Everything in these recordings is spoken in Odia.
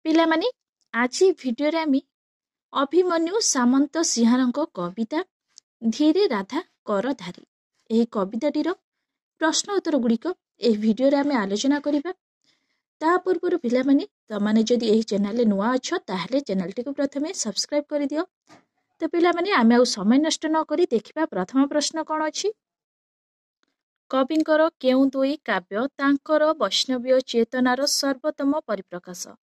ପିଲାମାନେ ଆଜି ଭିଡ଼ିଓରେ ଆମେ ଅଭିମନ୍ୟୁ ସାମନ୍ତ ସିଂହାରଙ୍କ କବିତା ଧୀରେ ରାଧା କରଧାରୀ ଏହି କବିତାଟିର ପ୍ରଶ୍ନ ଉତ୍ତର ଗୁଡ଼ିକ ଏହି ଭିଡ଼ିଓରେ ଆମେ ଆଲୋଚନା କରିବା। ତା ପୂର୍ବରୁ ପିଲାମାନେ ତମାନେ ଯଦି ଏହି ଚ୍ୟାନେଲରେ ନୂଆ ଅଛ ତାହେଲେ ଚ୍ୟାନେଲଟିକୁ ପ୍ରଥମେ ସବସ୍କ୍ରାଇବ୍ କରିଦିଅ। ତ ପିଲାମାନେ ଆମେ ଆଉ ସମୟ ନଷ୍ଟ ନ କରି ଦେଖିବା ପ୍ରଥମ ପ୍ରଶ୍ନ କ'ଣ ଅଛି। କବିଙ୍କର କେଉଁ ଦୁଇ କାବ୍ୟ ତାଙ୍କର ବୈଷ୍ଣବୀୟ ଚେତନାର ସର୍ବୋତ୍ତମ ପରିପ୍ରକାଶ?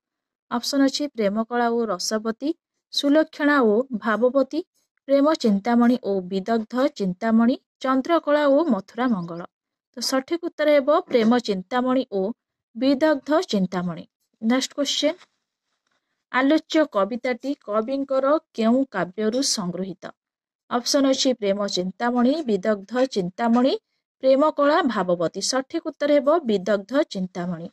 ଅପସନ୍ ଅଛି ପ୍ରେମକଳା ଓ ରସବତୀ, ସୁଲକ୍ଷଣା ଓ ଭାବବତୀ, ପ୍ରେମ ଚିନ୍ତାମଣି ଓ ବିଦଗ୍ଧ ଚିନ୍ତାମଣି, ଚନ୍ଦ୍ରକଳା ଓ ମଥୁରା ମଙ୍ଗଳ। ତ ସଠିକ ଉତ୍ତର ହେବ ପ୍ରେମ ଚିନ୍ତାମଣି ଓ ବିଦଗ୍ଧ ଚିନ୍ତାମଣି। ନେକ୍ସଟ କ୍ୱେଶ୍ଚନ, ଆଲୋଚ୍ୟ କବିତାଟି କବିଙ୍କର କେଉଁ କାବ୍ୟରୁ ସଂଗୃହୀତ? ଅପସନ୍ ଅଛି ପ୍ରେମ ଚିନ୍ତାମଣି, ବିଦଗ୍ଧ ଚିନ୍ତାମଣି, ପ୍ରେମକଳା, ଭାବବତୀ। ସଠିକ ଉତ୍ତର ହେବ ବିଦଗ୍ଧ ଚିନ୍ତାମଣି।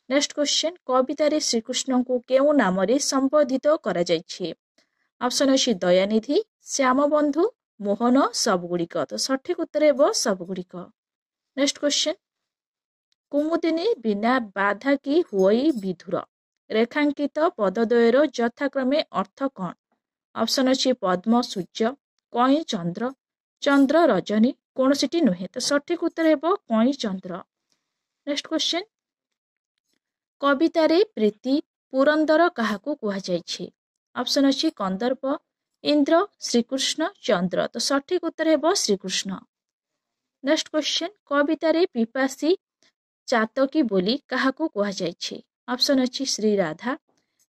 ନେକ୍ସଟ କ୍ୱେଶ୍ଚନ, କବିତାରେ ଶ୍ରୀକୃଷ୍ଣଙ୍କୁ କେଉଁ ନାମରେ ସମ୍ବୋଧିତ କରାଯାଇଛି? ଅପସନ୍ ଅଛି ଦୟାନିଧି, ଶ୍ୟାମବନ୍ଧୁ, ମୋହନ, ସବୁଗୁଡ଼ିକ। ତ ସଠିକ ଉତ୍ତର ହେବ ସବୁଗୁଡ଼ିକ। ନେକ୍ସଟ କ୍ୱେଶ୍ଚନ, କୁମୁଦିନୀ ବିନା ବାଧା କି ହୁଅଇ ବିଧୁର ରେଖାଙ୍କିତ ପଦଦ୍ୱୟର ଯଥାକ୍ରମେ ଅର୍ଥ କ'ଣ? ଅପସନ୍ ଅଛି ପଦ୍ମ ସୂର୍ଯ୍ୟ, କଇଁ ଚନ୍ଦ୍ର, ଚନ୍ଦ୍ର ରଜନୀ, କୌଣସିଟି ନୁହେଁ। ତ ସଠିକ ଉତ୍ତର ହେବ କଇଁ ଚନ୍ଦ୍ର। ନେକ୍ସଟ କ୍ୱେଶ୍ଚନ, କବିତାରେ ପ୍ରୀତି ପୁରନ୍ଦର କାହାକୁ କୁହାଯାଇଛି? ଅପସନ୍ ଅଛି କନ୍ଦର୍ପ, ଇନ୍ଦ୍ର, ଶ୍ରୀକୃଷ୍ଣ, ଚନ୍ଦ୍ର। ତ ସଠିକ ଉତ୍ତର ହେବ ଶ୍ରୀକୃଷ୍ଣ। ନେକ୍ସଟ କ୍ୱେଶ୍ଚନ, କବିତାରେ ପିପାସୀ ଚାତକୀ ବୋଲି କାହାକୁ କୁହାଯାଇଛି? ଅପସନ୍ ଅଛି ଶ୍ରୀରାଧା,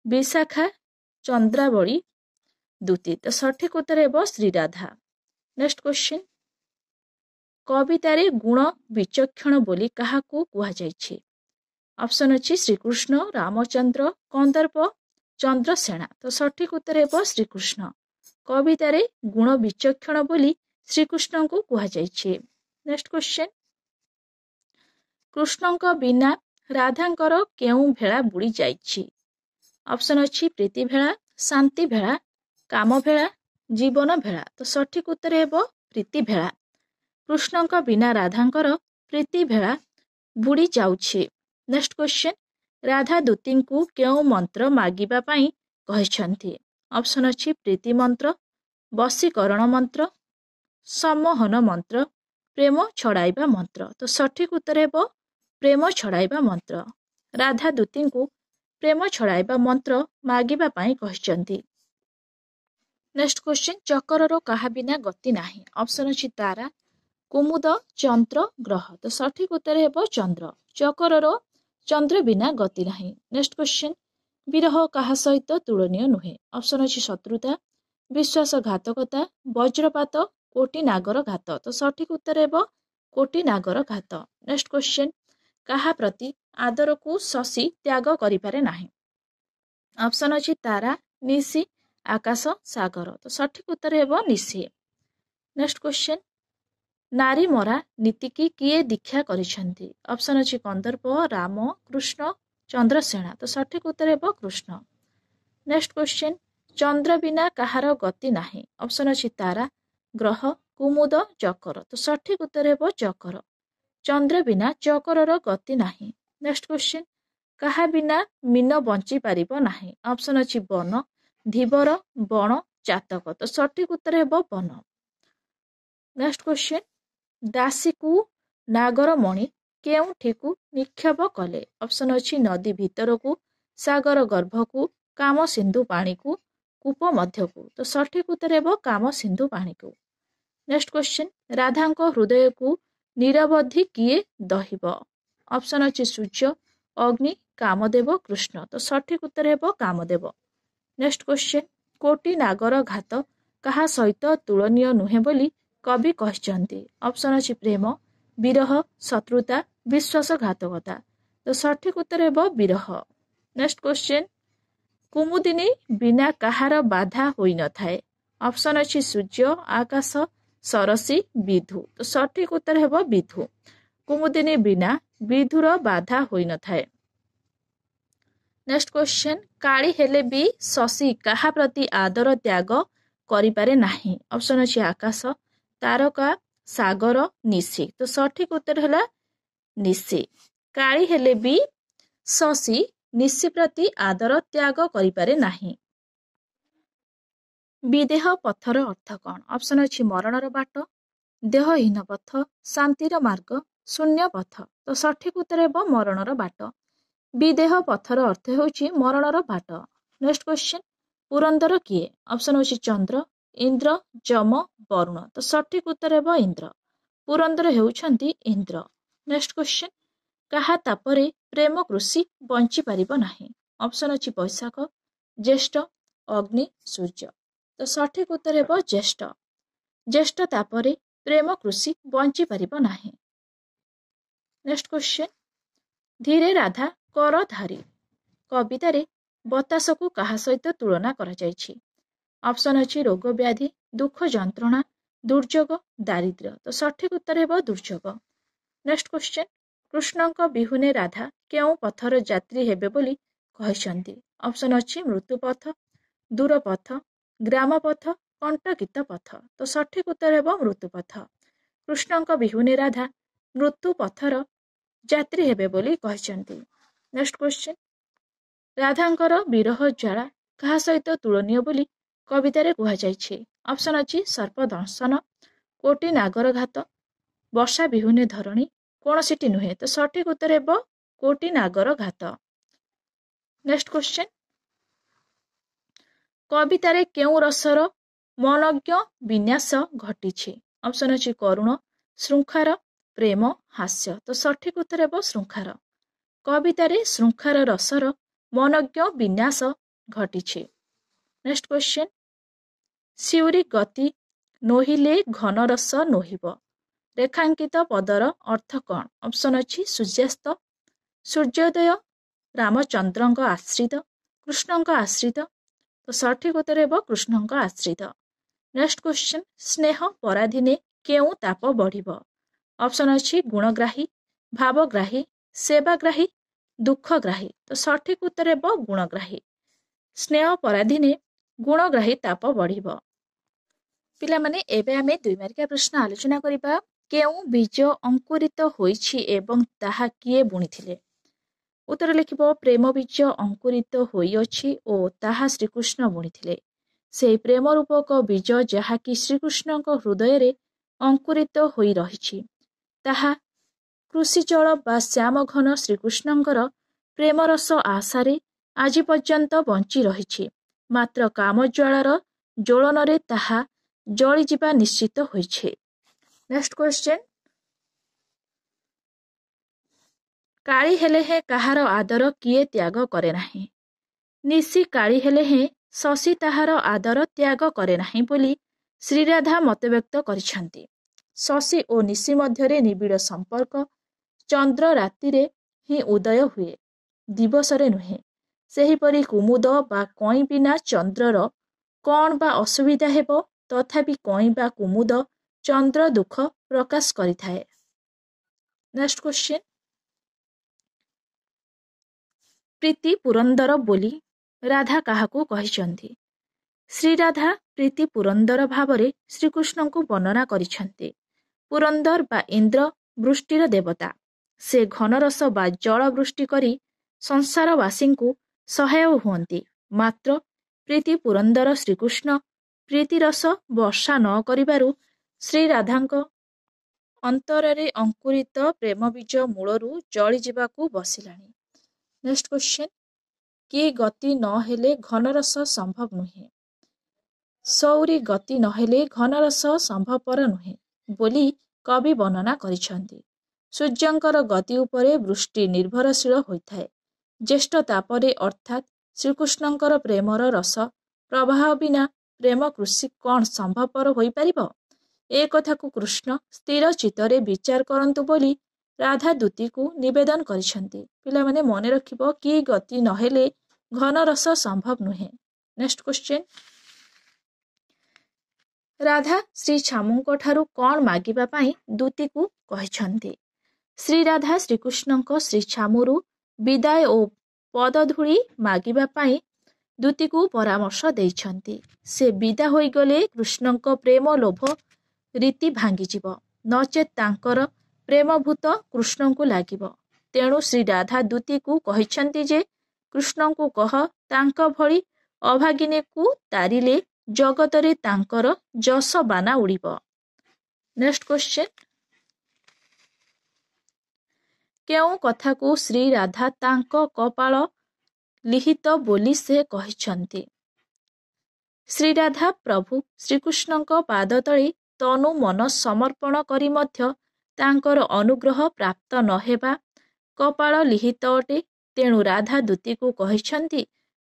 ବିଶାଖା, ଚନ୍ଦ୍ରାବଳୀ, ଦୂତୀ। ତ ସଠିକ ଉତ୍ତର ହେବ ଶ୍ରୀରାଧା। ନେକ୍ସଟ କ୍ୱେଶ୍ଚନ, କବିତାରେ ଗୁଣ ବିଚକ୍ଷଣ ବୋଲି କାହାକୁ କୁହାଯାଇଛି? ଅପସନ୍ ଅଛି ଶ୍ରୀକୃଷ୍ଣ, ରାମଚନ୍ଦ୍ର, କନ୍ଦର୍ପ, ଚନ୍ଦ୍ରସେନା। ତ ସଠିକ ଉତ୍ତର ହେବ ଶ୍ରୀକୃଷ୍ଣ। କବିତାରେ ଗୁଣ ବିଚକ୍ଷଣ ବୋଲି ଶ୍ରୀକୃଷ୍ଣଙ୍କୁ କୁହାଯାଇଛି। ନେକ୍ସଟ କ୍ୱେଶ୍ଚନ, କୃଷ୍ଣଙ୍କ ବିନା ରାଧାଙ୍କର କେଉଁ ଭେଳା ବୁଡ଼ି ଯାଇଛି? ଅପସନ୍ ଅଛି ପ୍ରୀତି ଭେଳା, ଶାନ୍ତି ଭେଳା, କାମ ଭେଳା, ଜୀବନ ଭେଳା। ତ ସଠିକ ଉତ୍ତର ହେବ ପ୍ରୀତି ଭେଳା। କୃଷ୍ଣଙ୍କ ବିନା ରାଧାଙ୍କର ପ୍ରୀତି ଭେଳା ବୁଡ଼ି ଯାଉଛି। ନେକ୍ସଟ କ୍ୱେଶ୍ଚନ, ରାଧା ଦୂତୀଙ୍କୁ କେଉଁ ମନ୍ତ୍ର ମାଗିବା ପାଇଁ କହିଛନ୍ତି? ଅପସନ୍ ଅଛି ପ୍ରୀତି ମନ୍ତ୍ର, ବଶୀକରଣ ମନ୍ତ୍ର, ସମ୍ମୋହନ ମନ୍ତ୍ର, ପ୍ରେମ ଛଡ଼ାଇବା ମନ୍ତ୍ର। ତ ସଠିକ ଉତ୍ତର ହେବ ପ୍ରେମ ଛଡ଼ାଇବା ମନ୍ତ୍ର। ରାଧା ଦୂତୀଙ୍କୁ ପ୍ରେମ ଛଡ଼ାଇବା ମନ୍ତ୍ର ମାଗିବା ପାଇଁ କହିଛନ୍ତି। ନେକ୍ସଟ କ୍ୱେଶ୍ଚନ, ଚକରର କାହା ବିନା ଗତି ନାହିଁ? ଅପସନ୍ ଅଛି ତାରା, କୁମୁଦ, ଚନ୍ଦ୍ର, ଗ୍ରହ। ତ ସଠିକ ଉତ୍ତର ହେବ ଚନ୍ଦ୍ର। ଚକରର ଚନ୍ଦ୍ର ବିନା ଗତି ନାହିଁ। ନେକ୍ସଟ କ୍ୱେଶ୍ଚନ, ବିରହ କାହା ସହିତ ତୁଳନୀୟ ନୁହେଁ? ଅପସନ୍ ଅଛି ଶତ୍ରୁତା, ବିଶ୍ୱାସଘାତକତା, ବଜ୍ରପାତ, କୋଟି ନାଗର ଘାତ। ତ ସଠିକ ଉତ୍ତର ହେବ କୋଟି ନାଗର ଘାତ। ନେକ୍ସଟ କ୍ୱେଶ୍ଚନ, କାହା ପ୍ରତି ଆଦରକୁ ଶଶୀ ତ୍ୟାଗ କରିପାରେ ନାହିଁ? ଅପସନ୍ ଅଛି ତାରା, ନିଶି, ଆକାଶ, ସାଗର। ତ ସଠିକ ଉତ୍ତର ହେବ ନିଶି। ନେକ୍ସଟ କ୍ୱେଶ୍ଚନ, ନାରୀ ମରା ନୀତିକି କିଏ ଦୀକ୍ଷା କରିଛନ୍ତି? ଅପସନ୍ ଅଛି କନ୍ଦର୍ପ, ରାମ, କୃଷ୍ଣ, ଚନ୍ଦ୍ରସେନା। ତ ସଠିକ ଉତ୍ତର ହେବ କୃଷ୍ଣ। ନେକ୍ସଟ କ୍ୱେଶ୍ଚନ, ଚନ୍ଦ୍ର ବିନା କାହାର ଗତି ନାହିଁ? ଅପସନ୍ ଅଛି ତାରା, ଗ୍ରହ, କୁମୁଦ, ଚକର। ତ ସଠିକ ଉତ୍ତର ହେବ ଚକର। ଚନ୍ଦ୍ର ବିନା ଚକରର ଗତି ନାହିଁ। ନେକ୍ସଟ କ୍ୱେଶ୍ଚନ, କାହା ବିନା ମୀନ ବଞ୍ଚି ପାରିବ ନାହିଁ? ଅପସନ୍ ଅଛି ବନ, ଧୀବର, ବଣ, ଚାତକ। ତ ସଠିକ ଉତ୍ତର ହେବ ବନ। ନେକ୍ସଟ କ୍ୱେଶ୍ଚନ, ଦାସୀକୁ ନାଗରମଣି କେଉଁଠିକୁ ନିକ୍ଷେପ କଲେ? ଅପସନ୍ ଅଛି ନଦୀ ଭିତରକୁ, ସାଗର ଗର୍ଭକୁ, କାମ ସିନ୍ଧୁ ପାଣିକୁ, କୂପ ମଧ୍ୟକୁ। ତ ସଠିକ ଉତ୍ତର ହେବ କାମ ସିନ୍ଧୁ ପାଣିକୁ। ନେକ୍ସଟ କ୍ୱେଶ୍ଚନ, ରାଧାଙ୍କ ହୃଦୟକୁ ନିରବଧି କିଏ ଦହିବ? ଅପସନ୍ ଅଛି ସୂର୍ଯ୍ୟ, ଅଗ୍ନି, କାମଦେବ, କୃଷ୍ଣ। ତ ସଠିକ ଉତ୍ତର ହେବ କାମଦେବ। ନେକ୍ସଟ କ୍ୱେଶ୍ଚନ, କୋଟି ନାଗର ଘାତ କାହା ସହିତ ତୁଳନୀୟ ନୁହେଁ ବୋଲି କବି କହିଛନ୍ତି? ଅପସନ୍ ଅଛି ପ୍ରେମ, ବିରହ, ଶତ୍ରୁତା, ବିଶ୍ୱାସଘାତକତା। ତ ସଠିକ ଉତ୍ତର ହେବ ବିରହ। ନେକ୍ସଟ କ୍ୱେଶ୍ଚନ, କୁମୁଦିନୀ ବିନା କାହାର ବାଧା ହୋଇନଥାଏ? ଅପସନ୍ ଅଛି ସୂର୍ଯ୍ୟ, ଆକାଶ, ସରସୀ, ବିଧୁ। ତ ସଠିକ ଉତ୍ତର ହେବ ବିଧୁ। କୁମୁଦିନୀ ବିନା ବିଧୁର ବାଧା ହୋଇନଥାଏ। ନେକ୍ସଟ କ୍ୱେଶ୍ଚନ, କାଳି ହେଲେ ବି ଶଶୀ କାହା ପ୍ରତି ଆଦର ତ୍ୟାଗ କରିପାରେ ନାହିଁ? ଅପସନ୍ ଅଛି ଆକାଶ, ତାରକା, ସାଗର, ନିଶି। ତ ସଠିକ ଉତ୍ତର ହେଲା ନିଶି। କାଳି ହେଲେ ବି ଶଶୀ ନିଶି ପ୍ରତି ଆଦର ତ୍ୟାଗ କରିପାରେ ନାହିଁ। ବିଦେହ ପଥର ଅର୍ଥ କ'ଣ? ଅପସନ୍ ଅଛି ମରଣର ବାଟ, ଦେହହୀନ ପଥ, ଶାନ୍ତିର ମାର୍ଗ, ଶୂନ୍ୟ ପଥ। ତ ସଠିକ ଉତ୍ତର ହେବ ମରଣର ବାଟ। ବିଦେହ ପଥର ଅର୍ଥ ହେଉଛି ମରଣର ବାଟ। ନେକ୍ସଟ କ୍ୱେଶ୍ଚିନ୍, ପୁରନ୍ଦର କିଏ? ଅପସନ୍ ହେଉଛି ଚନ୍ଦ୍ର, ଇନ୍ଦ୍ର, ଯମ, ବରୁଣ। ତ ସଠିକ ଉତ୍ତର ହେବ ଇନ୍ଦ୍ର। ପୁରନ୍ଦର ହେଉଛନ୍ତି ଇନ୍ଦ୍ର। ନେକ୍ସଟ କ୍ୱେଶ୍ଚିନ୍, କାହା ତାପରେ ପ୍ରେମ କୃଷି ବଞ୍ଚି ପାରିବ ନାହିଁ? ଅପସନ୍ ଅଛି ବୈଶାଖ, ଜ୍ୟେଷ୍ଠ, ଅଗ୍ନି, ସୂର୍ଯ୍ୟ। ତ ସଠିକ ଉତ୍ତର ହେବ ଜ୍ୟେଷ୍ଠ। ଜ୍ୟେଷ୍ଠ ତାପରେ ପ୍ରେମ କୃଷି ବଞ୍ଚି ପାରିବ ନାହିଁ। ନେକ୍ସଟ କ୍ୱେଶ୍ଚିନ୍, ଧୀରେ ରାଧା କର ଧାରି କବିତାରେ ବତାସକୁ କାହା ସହିତ ତୁଳନା କରାଯାଇଛି? ଅପସନ୍ ଅଛି ରୋଗ ବ୍ୟାଧି, ଦୁଃଖ ଯନ୍ତ୍ରଣା, ଦୁର୍ଯୋଗ, ଦାରିଦ୍ର୍ୟ। ତ ସଠିକ ଉତ୍ତର ହେବ ଦୁର୍ଯୋଗ। ନେକ୍ସଟ କ୍ୱେଶ୍ଚିନ୍, କୃଷ୍ଣଙ୍କ ବିହୁନେ ରାଧା କେଉଁ ପଥର ଯାତ୍ରୀ ହେବେ ବୋଲି କହିଛନ୍ତି? ଅପସନ୍ ଅଛି ମୃତ୍ୟୁ ପଥ, ଦୂର ପଥ, ଗ୍ରାମ ପଥ, କଣ୍ଟକିତ ପଥ। ତ ସଠିକ ଉତ୍ତର ହେବ ମୃତ୍ୟୁ ପଥ। କୃଷ୍ଣଙ୍କ ବିହୁନେ ରାଧା ମୃତ୍ୟୁ ପଥର ଯାତ୍ରୀ ହେବେ ବୋଲି କହିଛନ୍ତି। ନେକ୍ସଟ କ୍ୱେଶ୍ଚିନ୍, ରାଧାଙ୍କର ବିରହ ଜ୍ୱାଳା କାହା ସହିତ ତୁଳନୀୟ ବୋଲି କବିତାରେ କୁହାଯାଇଛି? ଅପସନ୍ ଅଛି ସର୍ପ ଦଂଶନ, କୋଟି ନାଗର ଘାତ, ବର୍ଷା ବିହୁନେ ଧରଣୀ, କୌଣସିଟି ନୁହେଁ। ତ ସଠିକ ଉତ୍ତର ହେବ କୋଟି ନାଗର ଘାତ। ନେକ୍ସଟ କ୍ୱେଶ୍ଚିନ୍, କବିତାରେ କେଉଁ ରସର ମନଜ୍ଞ ବିନ୍ୟାସ ଘଟିଛି? ଅପସନ୍ ଅଛି କରୁଣ, ଶୃଙ୍ଖାର, ପ୍ରେମ, ହାସ୍ୟ। ତ ସଠିକ ଉତ୍ତର ହେବ ଶୃଙ୍ଖାର। କବିତାରେ ଶୃଙ୍ଖାର ରସର ମନଜ୍ଞ ବିନ୍ୟାସ ଘଟିଛି। ନେକ୍ସଟ କ୍ୱେଶ୍ଚିନ୍, ଶିଉରି ଗତି ନୋହିଲେ ଘନ ରସ ନୋହିବ। ରେଖାଙ୍କିତ ପଦର ଅର୍ଥ କ'ଣ? ଅପସନ୍ ଅଛି ସୂର୍ଯ୍ୟାସ୍ତ, ସୂର୍ଯ୍ୟୋଦୟ, ରାମଚନ୍ଦ୍ରଙ୍କ ଆଶ୍ରିତ, କୃଷ୍ଣଙ୍କ ଆଶ୍ରିତ। ତ ସଠିକ ଉତ୍ତର ହେବ କୃଷ୍ଣଙ୍କ ଆଶ୍ରିତ। ନେକ୍ସଟ କ୍ୱେଶ୍ଚିନ୍, ସ୍ନେହ ପରାଧୀନେ କେଉଁ ତାପ ବଢ଼ିବ? ଅପସନ୍ ଅଛି ଗୁଣଗ୍ରାହୀ, ଭାବଗ୍ରାହୀ, ସେବାଗ୍ରାହୀ, ଦୁଃଖଗ୍ରାହୀ। ତ ସଠିକ ଉତ୍ତର ହେବ ଗୁଣଗ୍ରାହୀ। ସ୍ନେହ ପରାଧୀନେ ଗୁଣଗ୍ରାହୀ ତାପ ବଢ଼ିବ। ପିଲାମାନେ ଏବେ ଆମେ 2 ମାର୍କିଆ ପ୍ରଶ୍ନ ଆଲୋଚନା କରିବା। କେଉଁ ବୀଜ ଅଙ୍କୁରିତ ହୋଇଛି ଏବଂ ତାହା କିଏ ବୁଣିଥିଲେ? ଉତ୍ତର ଲେଖିବ ପ୍ରେମ ବୀଜ ଅଙ୍କୁରିତ ହୋଇଅଛି ଓ ତାହା ଶ୍ରୀକୃଷ୍ଣ ବୁଣିଥିଲେ। ସେହି ପ୍ରେମ ରୂପକ ବୀଜ ଯାହାକି ଶ୍ରୀକୃଷ୍ଣଙ୍କ ହୃଦୟରେ ଅଙ୍କୁରିତ ହୋଇ ରହିଛି, ତାହା କୃଷିଚଳ ବା ଶ୍ୟାମଘନ ଶ୍ରୀକୃଷ୍ଣଙ୍କର ପ୍ରେମରସ ଆଶାରେ ଆଜି ପର୍ଯ୍ୟନ୍ତ ବଞ୍ଚି ରହିଛି। ମାତ୍ର କାମଜ୍ୱାଳାର ଜ୍ୱଳନରେ ତାହା ଜଳିଯିବା ନିଶ୍ଚିତ ହୋଇଛି। ନେକ୍ସଟ କ୍ୱେଶ୍ଚିନ୍, କାଳି ହେଲେ ହେଁ କାହାର ଆଦର କିଏ ତ୍ୟାଗ କରେ ନାହିଁ? ନିଶି କାଳି ହେଲେ ହେଁ ଶଶୀ ତାହାର ଆଦର ତ୍ୟାଗ କରେ ନାହିଁ ବୋଲି ଶ୍ରୀରାଧା ମତବ୍ୟକ୍ତ କରିଛନ୍ତି। ଶଶୀ ଓ ନିଶି ମଧ୍ୟରେ ନିବିଡ଼ ସମ୍ପର୍କ ଚନ୍ଦ୍ର ରାତିରେ ହିଁ ଉଦୟ ହୁଏ, ଦିବସରେ ନୁହେଁ। ସେହିପରି କୁମୁଦ ବା କଇଁ ବିନା ଚନ୍ଦ୍ରର କ'ଣ ବା ଅସୁବିଧା ହେବ? ତଥାପି କଇଁ ବା କୁମୁଦ ଚନ୍ଦ୍ର ଦୁଃଖ ପ୍ରକାଶ କରିଥାଏ। ନେକ୍ସଟ କ୍ୱେଶ୍ଚିନ୍, ପ୍ରୀତି ପୁରନ୍ଦର ବୋଲି ରାଧା କାହାକୁ କହିଛନ୍ତି? ଶ୍ରୀରାଧା ପ୍ରୀତି ପୁରନ୍ଦର ଭାବରେ ଶ୍ରୀକୃଷ୍ଣଙ୍କୁ ବର୍ଣ୍ଣନା କରିଛନ୍ତି। ପୁରନ୍ଦର ବା ଇନ୍ଦ୍ର ବୃଷ୍ଟିର ଦେବତା। ସେ ଘନରସ ବା ଜଳ ବୃଷ୍ଟି କରି ସଂସାରବାସୀଙ୍କୁ ସହାୟ ହୁଅନ୍ତି। ମାତ୍ର ପ୍ରୀତି ପୁରନ୍ଦର ଶ୍ରୀକୃଷ୍ଣ ପ୍ରୀତିରସ ବର୍ଷା ନ କରିବାରୁ ଶ୍ରୀରାଧାଙ୍କ ଅନ୍ତରରେ ଅଙ୍କୁରିତ ପ୍ରେମ ବୀଜ ମୂଳରୁ ଜଳିଯିବାକୁ ବସିଲାଣି। ନେକ୍ସଟ କ୍ୱେଶ୍ଚିନ୍, କି ଗତି ନ ହେଲେ ଘନରସ ସମ୍ଭବ ନୁହେଁ? ସୌରି ଗତି ନହେଲେ ଘନରସ ସମ୍ଭବପର ନୁହେଁ ବୋଲି କବି ବର୍ଣ୍ଣନା କରିଛନ୍ତି। ସୂର୍ଯ୍ୟଙ୍କର ଗତି ଉପରେ ବୃଷ୍ଟି ନିର୍ଭରଶୀଳ ହୋଇଥାଏ। ଜ୍ୟେଷ୍ଠ ତାପରେ ଅର୍ଥାତ୍ ଶ୍ରୀକୃଷ୍ଣଙ୍କର ପ୍ରେମର ରସ ପ୍ରବାହ ବିନା ପ୍ରେମ କୃଷି କ'ଣ ସମ୍ଭବପର ହୋଇପାରିବ? ଏ କଥାକୁ କୃଷ୍ଣ ସ୍ଥିର ଚିତ୍ତରେ ବିଚାର କରନ୍ତୁ ବୋଲି ରାଧା ଦୂତୀକୁ ନିବେଦନ କରିଛନ୍ତି। ପିଲାମାନେ ମନେ ରଖିବ, କି ଗତି ନହେଲେ ଘନରସ ସମ୍ଭବ ନୁହେଁ। ନେକ୍ସଟ କ୍ୱେଶ୍ଚିନ୍, ରାଧା ଶ୍ରୀ ଛାମୁଙ୍କ ଠାରୁ କ'ଣ ମାଗିବା ପାଇଁ ଦୂତୀକୁ କହିଛନ୍ତି? ଶ୍ରୀରାଧା ଶ୍ରୀକୃଷ୍ଣଙ୍କ ଶ୍ରୀଛାମୁରୁ ବିଦାୟ ଓ ପଦଧୂଳି ମାଗିବା ପାଇଁ ଦୂତୀକୁ ପରାମର୍ଶ ଦେଇଛନ୍ତି। ସେ ବିଦା ହୋଇଗଲେ କୃଷ୍ଣଙ୍କ ପ୍ରେମ ଲୋଭ ରୀତି ଭାଙ୍ଗିଯିବ, ନଚେତ୍ ତାଙ୍କର ପ୍ରେମଭୂତ କୃଷ୍ଣଙ୍କୁ ଲାଗିବ। ତେଣୁ ଶ୍ରୀରାଧା ଦୂତୀକୁ କହିଛନ୍ତି ଯେ କୃଷ୍ଣଙ୍କୁ କହ ତାଙ୍କ ଭଳି ଅଭାଗିନୀକୁ ତାରିଲେ ଜଗତରେ ତାଙ୍କର ଯଶ ବାନା ଉଡ଼ିବ। ନେକ୍ସଟ କ୍ୱେଶ୍ଚନ, କେଉଁ କଥାକୁ ଶ୍ରୀ ରାଧା ତାଙ୍କ କପାଳ ଲିହିତ ବୋଲି ସେ କହିଛନ୍ତି? ଶ୍ରୀରାଧା ପ୍ରଭୁ ଶ୍ରୀକୃଷ୍ଣଙ୍କ ପାଦ ତଳେ ତନୁ ମନ ସମର୍ପଣ କରି ମଧ୍ୟ ତାଙ୍କର ଅନୁଗ୍ରହ ପ୍ରାପ୍ତ ନ ହେବା କପାଳ ଲିହିତ ଅଟେ। ତେଣୁ ରାଧା ଦୂତୀକୁ କହିଛନ୍ତି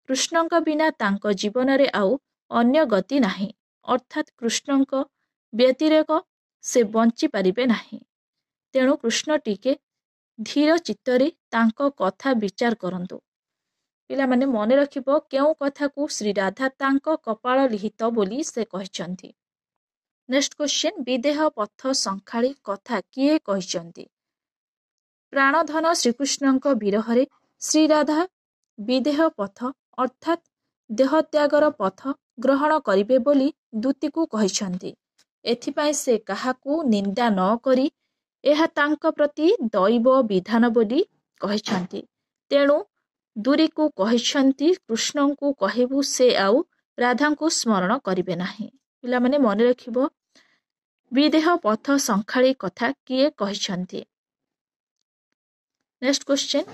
କୃଷ୍ଣଙ୍କ ବିନା ତାଙ୍କ ଜୀବନରେ ଆଉ ଅନ୍ୟ ଗତି ନାହିଁ, ଅର୍ଥାତ୍ କୃଷ୍ଣଙ୍କ ବ୍ୟତିରେକ ସେ ବଞ୍ଚିପାରିବେ ନାହିଁ। ତେଣୁ କୃଷ୍ଣ ଟିକେ ଧୀର ଚିତ୍ତରେ ତାଙ୍କ କଥା ବିଚାର କରନ୍ତୁ। ପିଲାମାନେ ମନେ ରଖିବ କେଉଁ କଥାକୁ ଶ୍ରୀ ରାଧା ତାଙ୍କ କପାଳ ଲିହିତ ବୋଲି ସେ କହିଛନ୍ତି। ନେକ୍ସଟ କ୍ୱେଶ୍ଚନ, ବିଦେହ ପଥ ସଂଖାଳି କଥା କିଏ କହିଛନ୍ତି? ପ୍ରାଣଧନ ଶ୍ରୀକୃଷ୍ଣଙ୍କ ବିରହରେ ଶ୍ରୀରାଧା ବିଦେହ ପଥ ଅର୍ଥାତ୍ ଦେହତ୍ୟାଗର ପଥ ଗ୍ରହଣ କରିବେ ବୋଲି ଦୂତୀକୁ କହିଛନ୍ତି। ଏଥିପାଇଁ ସେ କାହାକୁ ନିନ୍ଦା ନ କରି ଏହା ତାଙ୍କ ପ୍ରତି ଦୈବ ବିଧାନ ବୋଲି କହିଛନ୍ତି। ତେଣୁ ଦୂରୀକୁ କହିଛନ୍ତି କୃଷ୍ଣଙ୍କୁ କହିବୁ ସେ ଆଉ ରାଧାଙ୍କୁ ସ୍ମରଣ କରିବେ ନାହିଁ। ପିଲାମାନେ ମନେ ରଖିବ ବିଦେହ ପଥ ସଂଖାଳି କଥା କିଏ କହିଛନ୍ତି? ନେକ୍ସଟ କ୍ୱେଶ୍ଚନ,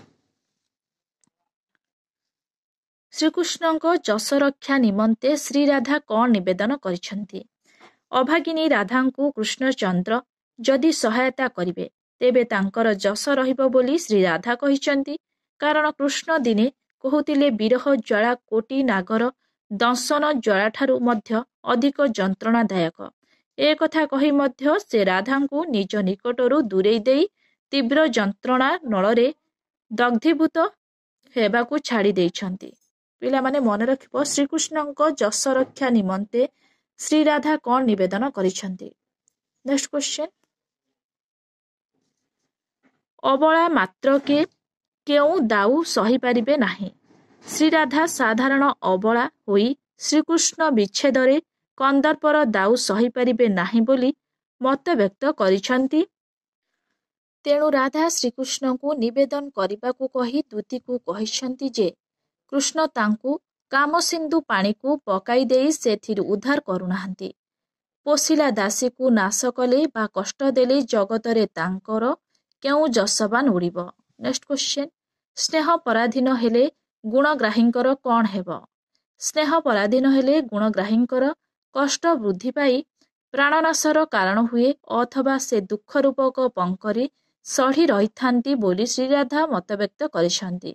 ଶ୍ରୀକୃଷ୍ଣଙ୍କ ଯଶ ରକ୍ଷା ନିମନ୍ତେ ଶ୍ରୀରାଧା କ'ଣ ନିବେଦନ କରିଛନ୍ତି? ଅଭାଗିନୀ ରାଧାଙ୍କୁ କୃଷ୍ଣଚନ୍ଦ୍ର ଯଦି ସହାୟତା କରିବେ ତେବେ ତାଙ୍କର ଯଶ ରହିବ ବୋଲି ଶ୍ରୀ ରାଧା କହିଛନ୍ତି। କାରଣ କୃଷ୍ଣ ଦିନେ କହୁଥିଲେ ବିରହ ଜ୍ୱାଳା କୋଟି ନାଗର ଦଂଶନ ଜ୍ୱାଳାଠାରୁ ମଧ୍ୟ ଅଧିକ ଯନ୍ତ୍ରଣାଦାୟକ। ଏ କଥା କହି ମଧ୍ୟ ସେ ରାଧାଙ୍କୁ ନିଜ ନିକଟରୁ ଦୂରେଇ ଦେଇ ତୀବ୍ର ଯନ୍ତ୍ରଣା ନଳରେ ଦଗ୍ଧୀଭୂତ ହେବାକୁ ଛାଡ଼ି ଦେଇଛନ୍ତି। ପିଲାମାନେ ମନେ ରଖିବ ଶ୍ରୀକୃଷ୍ଣଙ୍କ ଯଶ ରକ୍ଷା ନିମନ୍ତେ ଶ୍ରୀରାଧା କ'ଣ ନିବେଦନ କରିଛନ୍ତି? ନେକ୍ସଟ କ୍ୱେଶ୍ଚନ, ଅବଳା ମାତ୍ରକେ କେଉଁ ଦାଉ ସହିପାରିବେ ନାହିଁ? ଶ୍ରୀରାଧା ସାଧାରଣ ଅବଳା ହୋଇ ଶ୍ରୀକୃଷ୍ଣ ବିଚ୍ଛେଦରେ କନ୍ଦର୍ପର ଦାଉ ସହିପାରିବେ ନାହିଁ ବୋଲି ମତବ୍ୟକ୍ତ କରିଛନ୍ତି। ତେଣୁ ରାଧା ଶ୍ରୀକୃଷ୍ଣଙ୍କୁ ନିବେଦନ କରିବାକୁ କହି ଦୂତୀକୁ କହିଛନ୍ତି ଯେ କୃଷ୍ଣ ତାଙ୍କୁ କାମସିନ୍ଧୁ ପାଣିକୁ ପକାଇ ଦେଇ ସେଥିରୁ ଉଦ୍ଧାର କରୁନାହାନ୍ତି। ପୋଷିଲା ଦାସୀକୁ ନାଶ କଲେ ବା କଷ୍ଟ ଦେଲେ ଜଗତରେ ତାଙ୍କର କେଉଁ ଯଶବାନ ଉଡ଼ିବ? ନେକ୍ସଟ କ୍ୱେଶ୍ଚନ, ସ୍ନେହ ପରାଧୀନ ହେଲେ ଗୁଣଗ୍ରାହୀଙ୍କର କ'ଣ ହେବ? ସ୍ନେହ ପରାଧୀନ ହେଲେ ଗୁଣଗ୍ରାହୀଙ୍କର କଷ୍ଟ ବୃଦ୍ଧି ପାଇ ପ୍ରାଣନାଶର କାରଣ ହୁଏ ଅଥବା ସେ ଦୁଃଖ ରୂପକ ପଙ୍କରେ ସଢ଼ି ରହିଥାନ୍ତି ବୋଲି ଶ୍ରୀରାଧା ମତବ୍ୟକ୍ତ କରିଛନ୍ତି।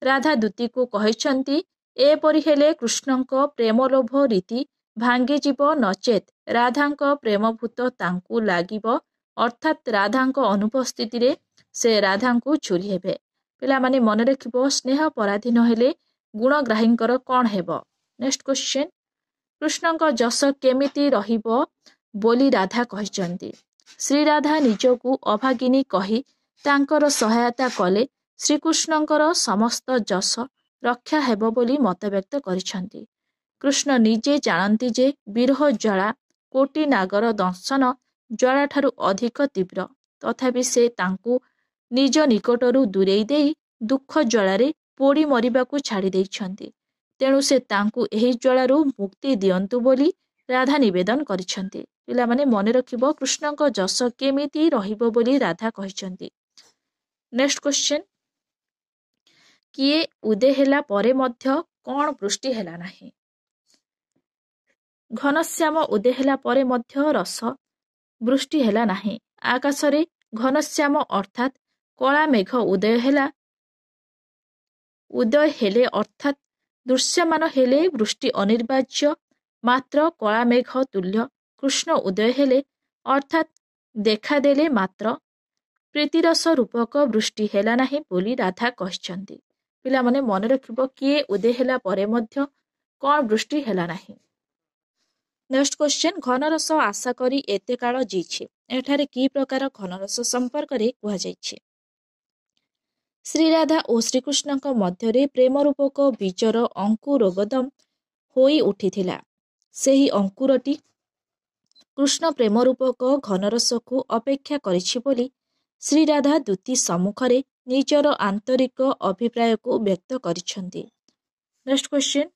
ରାଧା ଦୂତୀକୁ କହିଛନ୍ତି ଏପରି ହେଲେ କୃଷ୍ଣଙ୍କ ପ୍ରେମଲୋଭ ରୀତି ଭାଙ୍ଗିଯିବ, ନଚେତ୍ ରାଧାଙ୍କ ପ୍ରେମଭୂତ ତାଙ୍କୁ ଲାଗିବ, ଅର୍ଥାତ୍ ରାଧାଙ୍କ ଅନୁପସ୍ଥିତିରେ ସେ ରାଧାଙ୍କୁ ଛୁରୀ ହେବେ। ପିଲାମାନେ ମନେ ରଖିବ ସ୍ନେହ ପରାଧୀନ ହେଲେ ଗୁଣଗ୍ରାହୀଙ୍କର କ'ଣ ହେବ? ନେକ୍ସଟ କ୍ୱେଶ୍ଚନ, କୃଷ୍ଣଙ୍କ ଯଶ କେମିତି ରହିବ ବୋଲି ରାଧା କହିଛନ୍ତି? ଶ୍ରୀରାଧା ନିଜକୁ ଅଭାଗିନୀ କହି ତାଙ୍କର ସହାୟତା କଲେ ଶ୍ରୀକୃଷ୍ଣଙ୍କର ସମସ୍ତ ଯଶ ରକ୍ଷା ହେବ ବୋଲି ମତବ୍ୟକ୍ତ କରିଛନ୍ତି। କୃଷ୍ଣ ନିଜେ ଜାଣନ୍ତି ଯେ ବିରହ ଜ୍ୱାଳା କୋଟି ନାଗର ଦଂଶନ ଜ୍ୱାଳାଠାରୁ ଅଧିକ ତୀବ୍ର, ତଥାପି ସେ ତାଙ୍କୁ ନିଜ ନିକଟରୁ ଦୂରେଇ ଦେଇ ଦୁଃଖ ଜ୍ୱାଳାରେ ପୋଡ଼ି ମରିବାକୁ ଛାଡ଼ି ଦେଇଛନ୍ତି। ତେଣୁ ସେ ତାଙ୍କୁ ଏହି ଜ୍ୱାଳାରୁ ମୁକ୍ତି ଦିଅନ୍ତୁ ବୋଲି ରାଧା ନିବେଦନ କରିଛନ୍ତି। ପିଲାମାନେ ମନେ ରଖିବ କୃଷ୍ଣଙ୍କ ଯଶ କେମିତି ରହିବ ବୋଲି ରାଧା କହିଛନ୍ତି। ନେକ୍ସଟ କ୍ୱେଶ୍ଚନ, କିଏ ଉଦୟ ହେଲା ପରେ ମଧ୍ୟ କ'ଣ ବୃଷ୍ଟି ହେଲା ନାହିଁ? ଘନଶ୍ୟାମ ଉଦୟ ହେଲା ପରେ ମଧ୍ୟ ରସ ବୃଷ୍ଟି ହେଲା ନାହିଁ। ଆକାଶରେ ଘନଶ୍ୟାମ ଅର୍ଥାତ୍ କଳା ମେଘ ଉଦୟ ହେଲେ ଅର୍ଥାତ୍ ଦୃଶ୍ୟମାନ ହେଲେ ବୃଷ୍ଟି ଅନିବାର୍ଯ୍ୟ। ମାତ୍ର କଳା ମେଘ ତୁଲ୍ୟ କୃଷ୍ଣ ଉଦୟ ହେଲେ ଅର୍ଥାତ୍ ଦେଖାଦେଲେ ମାତ୍ର ପ୍ରୀତିରସ ରୂପକ ବୃଷ୍ଟି ହେଲା ନାହିଁ ବୋଲି ରାଧା କହିଛନ୍ତି। ପିଲାମାନେ ମନେ ରଖିବ କିଏ ଉଦୟ ହେଲା ପରେ ମଧ୍ୟ କ'ଣ ବୃଷ୍ଟି ହେଲା ନାହିଁ? ନେକ୍ସଟ କ୍ୱେଶ୍ଚନ, ଘନରସ ଆଶା କରି ଏତେ କାଳ ଯାଇଛି। ଏଠାରେ କି ପ୍ରକାର ଘନରସ ସମ୍ପର୍କରେ କୁହାଯାଇଛି? ଶ୍ରୀରାଧା ଓ ଶ୍ରୀକୃଷ୍ଣଙ୍କ ମଧ୍ୟରେ ପ୍ରେମ ରୂପକ ବୀଜର ଅଙ୍କୁରୋଗଦମ ହୋଇ ଉଠିଥିଲା। ସେହି ଅଙ୍କୁରଟି କୃଷ୍ଣ ପ୍ରେମ ରୂପକ ଘନରସକୁ ଅପେକ୍ଷା କରିଛି ବୋଲି ଶ୍ରୀରାଧା ଦୂତୀ ସମ୍ମୁଖରେ ନିଜର ଆନ୍ତରିକ ଅଭିପ୍ରାୟକୁ ବ୍ୟକ୍ତ କରିଛନ୍ତି। ନେକ୍ସଟ କ୍ୱେଶ୍ଚିନ୍,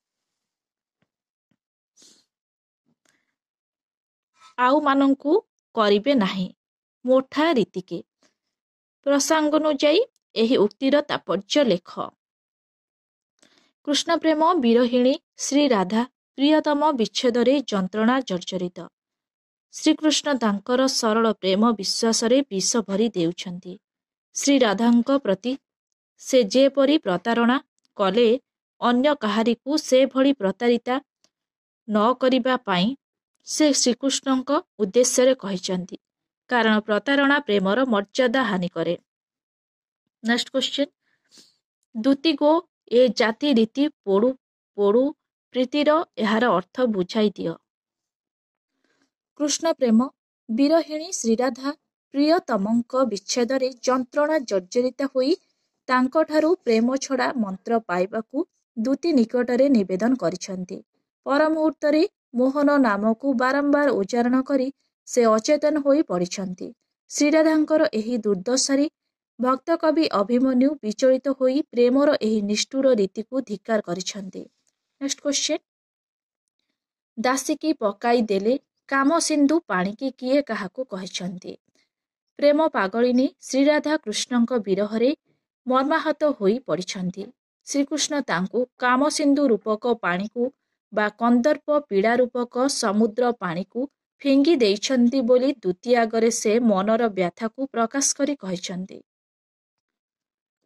ଆଉ ମାନଙ୍କୁ କରିବେ ନାହିଁ ମୋଠା ରୀତିକେ। ପ୍ରସଙ୍ଗାନୁଯାୟୀ ଏହି ଉକ୍ତିର ତାତ୍ପର୍ଯ୍ୟ ଲେଖ। କୃଷ୍ଣ ପ୍ରେମ ବିରହିଣୀ ଶ୍ରୀ ରାଧା ପ୍ରିୟତମ ବିଚ୍ଛେଦରେ ଯନ୍ତ୍ରଣା ଜର୍ଜରିତ। ଶ୍ରୀକୃଷ୍ଣ ତାଙ୍କର ସରଳ ପ୍ରେମ ବିଶ୍ୱାସରେ ବିଷ ଭରି ଦେଉଛନ୍ତି। ଶ୍ରୀ ରାଧାଙ୍କ ପ୍ରତି ସେ ଯେପରି ପ୍ରତାରଣା କଲେ ଅନ୍ୟ କାହାରିକୁ ସେଭଳି ପ୍ରତାରିତା ନ କରିବା ପାଇଁ ସେ ଶ୍ରୀକୃଷ୍ଣଙ୍କ ଉଦ୍ଦେଶ୍ୟରେ କହିଛନ୍ତି, କାରଣ ପ୍ରତାରଣା ପ୍ରେମର ମର୍ଯ୍ୟାଦା ହାନି କରେ। ନେକ୍ସଟ କ୍ୱେଶ୍ଚିନ୍, ଦୁତି ଗୋ ଏ ଜାତି ରୀତି ପୋଡୁ ପୋଡୁ ପ୍ରୀତିର ଏହାର ଅର୍ଥ ବୁଝାଇ ଦିଅ। କୃଷ୍ଣ ପ୍ରେମ ବିରହିଣୀ ଶ୍ରୀରାଧା ପ୍ରିୟତମଙ୍କ ବିଚ୍ଛେଦରେ ଯନ୍ତ୍ରଣା ଜର୍ଜରିତ ହୋଇ ତାଙ୍କଠାରୁ ପ୍ରେମ ଛଡ଼ା ମନ୍ତ୍ର ପାଇବାକୁ ଦୂତି ନିକଟରେ ନିବେଦନ କରିଛନ୍ତି। ପରମୁହୂର୍ତ୍ତରେ ମୋହନ ନାମକୁ ବାରମ୍ବାର ଉଚ୍ଚାରଣ କରି ସେ ଅଚେତନ ହୋଇ ପଡ଼ିଛନ୍ତି। ଶ୍ରୀରାଧାଙ୍କର ଏହି ଦୁର୍ଦ୍ଦଶାରେ ଭକ୍ତ କବି ଅଭିମନ୍ୟୁ ବିଚଳିତ ହୋଇ ପ୍ରେମର ଏହି ନିଷ୍ଠୁର ରୀତିକୁ ଧିକ୍କାର କରିଛନ୍ତି। ନେକ୍ସଟ କ୍ୱେଶ୍ଚିନ୍, ଦାସୀକି ପକାଇ ଦେଲେ କାମ ସିନ୍ଧୁ ପାଣିକି କିଏ କାହାକୁ କହିଛନ୍ତି। ପ୍ରେମ ପାଗଳିନୀ ଶ୍ରୀରାଧା କୃଷ୍ଣଙ୍କ ବିରହରେ ମର୍ମାହତ ହୋଇ ପଡ଼ିଛନ୍ତି। ଶ୍ରୀକୃଷ୍ଣ ତାଙ୍କୁ କାମସିନ୍ଧୁ ରୂପକ ପାଣିକୁ ବା କନ୍ଦର୍ପ ପୀଡ଼ା ରୂପକ ସମୁଦ୍ର ପାଣିକୁ ଫିଙ୍ଗି ଦେଇଛନ୍ତି ବୋଲି ଦୂତି ଆଗରେ ସେ ମନର ବ୍ୟଥାକୁ ପ୍ରକାଶ କରି କହିଛନ୍ତି।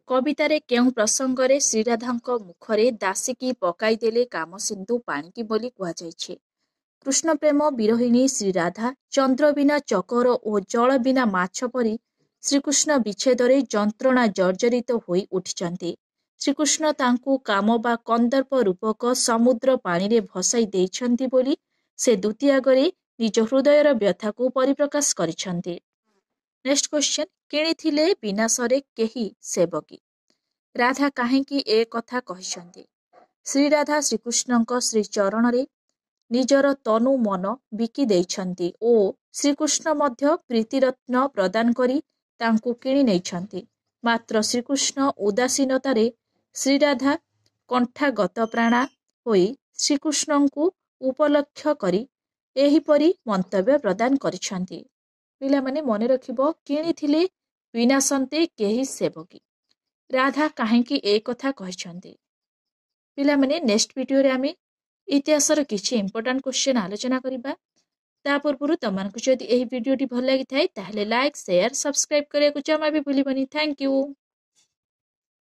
କବିତାରେ କେଉଁ ପ୍ରସଙ୍ଗରେ ଶ୍ରୀରାଧାଙ୍କ ମୁଖରେ ଦାସୀକି ପକାଇ ଦେଲେ କାମସିନ୍ଧୁ ପାଣିକି ବୋଲି କୁହାଯାଇଛି। କୃଷ୍ଣ ପ୍ରେମ ବିରହିଣୀ ଶ୍ରୀରାଧା ଚନ୍ଦ୍ର ବିନା ଚକୋର ଓ ଜଳ ବିନା ମାଛ ପରି ଶ୍ରୀକୃଷ୍ଣ ବିଚ୍ଛେଦରେ ଯନ୍ତ୍ରଣା ଜର୍ଜରିତ ହୋଇ ଉଠିଛନ୍ତି। ଶ୍ରୀକୃଷ୍ଣ ତାଙ୍କୁ କାମ ବା କନ୍ଦର୍ପ ରୂପକ ସମୁଦ୍ର ପାଣିରେ ଭସାଇ ଦେଇଛନ୍ତି ବୋଲି ସେ ଦୂତି ଆଗରେ ନିଜ ହୃଦୟର ବ୍ୟଥାକୁ ପରିପ୍ରକାଶ କରିଛନ୍ତି। ନେକ୍ସଟ କ୍ୱେଶ୍ଚିନ୍, କିଣିଥିଲେ ବିନାଶରେ କେହି ସେବକୀ। ରାଧା କାହିଁକି ଏ କଥା କହିଛନ୍ତି। ଶ୍ରୀରାଧା ଶ୍ରୀକୃଷ୍ଣଙ୍କ ଶ୍ରୀଚରଣରେ ନିଜର ତନୁ ମନ ବିକି ଦେଇଛନ୍ତି ଓ ଶ୍ରୀକୃଷ୍ଣ ମଧ୍ୟ ପ୍ରୀତିରତ୍ନ ପ୍ରଦାନ କରି ତାଙ୍କୁ କିଣି ନେଇଛନ୍ତି। ମାତ୍ର ଶ୍ରୀକୃଷ୍ଣ ଉଦାସୀନତାରେ ଶ୍ରୀରାଧା କଣ୍ଠାଗତପ୍ରାଣା ହୋଇ ଶ୍ରୀକୃଷ୍ଣଙ୍କୁ ଉପଲକ୍ଷ୍ୟ କରି ଏହିପରି ମନ୍ତବ୍ୟ ପ୍ରଦାନ କରିଛନ୍ତି। ପିଲାମାନେ ମନେ ରଖିବ, କିଣିଥିଲେ ବିନାଶନ୍ତେ କେହି ସେବକୀ। ରାଧା କାହିଁକି ଏ କଥା କହିଛନ୍ତି। ପିଲାମାନେ ନେକ୍ସଟ ଭିଡ଼ିଓରେ ଆମେ ଇତିହାସର କିଛି ଇମ୍ପୋର୍ଟାଣ୍ଟ କ୍ୱେଶ୍ଚନ୍ ଆଲୋଚନା କରିବା। ତା ପୂର୍ବରୁ ତମମାନଙ୍କୁ ଯଦି ଏହି ଭିଡ଼ିଓଟି ଭଲ ଲାଗିଥାଏ ତାହେଲେ ଲାଇକ୍, ସେୟାର, ସବସ୍କ୍ରାଇବ୍ କରିବାକୁ ଜମା ବି ଭୁଲିବନି। Thank you.